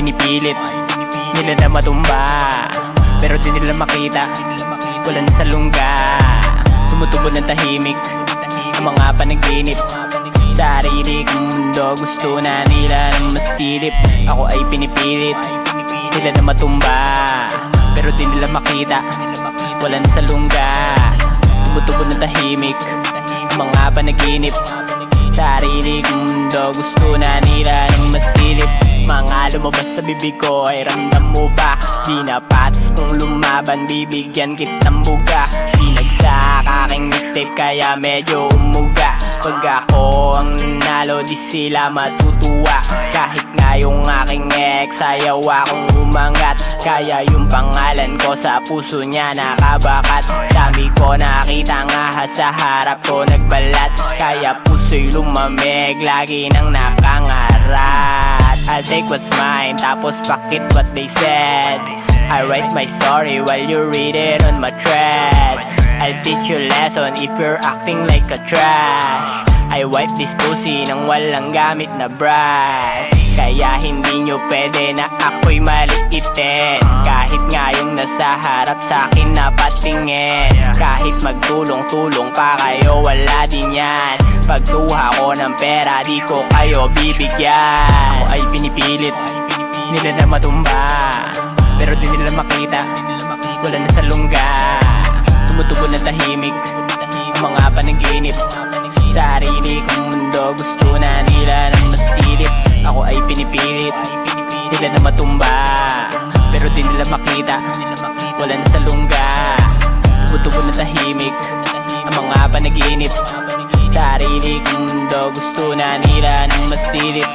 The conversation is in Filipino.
pinipilit nila na matumba, pero di nila makita, wala na sa lungga. Tumutubo ng tahimik ang mga panaginip, sa sarili kong mundo gusto na nila ng masilip. Ako ay pinipilit nila na matumba, pero di nila makita, wala na sa lungga. Tumutubo ng tahimik ang mga panaginip, sa sarili kong mundo gusto na nila ng masilip. Mga lumabas sa bibig ko ay ramdam mo ba? Di na patas kung lumaban, bibigyan kitang buga. Binagsak aking mixtape kaya medyo umuga. Pag ako ang nanalo di sila matutuwa, kahit nga yung aking ex ayaw akong umangat. Kaya yung pangalan ko sa puso niya nakabakat. Dami ko nakita nga sa harap ko nagbalat, kaya puso'y lumamig, lagi nang nakangarat. I'll take what's mine, tapos pakit what they said. I write my story while you read it on my thread. I'll teach you lesson if you're acting like a trash. I wipe this pussy nang walang gamit na brush, kaya hindi nyo pwede na ako'y maliitin. Kahit nga yung nasa harap sa'kin napatingin, kahit magtulong-tulong pa kayo wala din yan. Pagkuha ko ng pera di ko kayo bibigyan. Ako ay pinipilit nila na matumba, pero di nila makita, wala na sa lungga. Tumutubo ng tahimik ang mga panaginip, sa sarili kong mundo gusto na nila ng masilip. Ako ay pinipilit nila na matumba, pero di nila makita, wala na sa lungga. Tumutubo ng tahimik ang mga panaginip, sa sarili kong mundo gusto na nila ng masilip.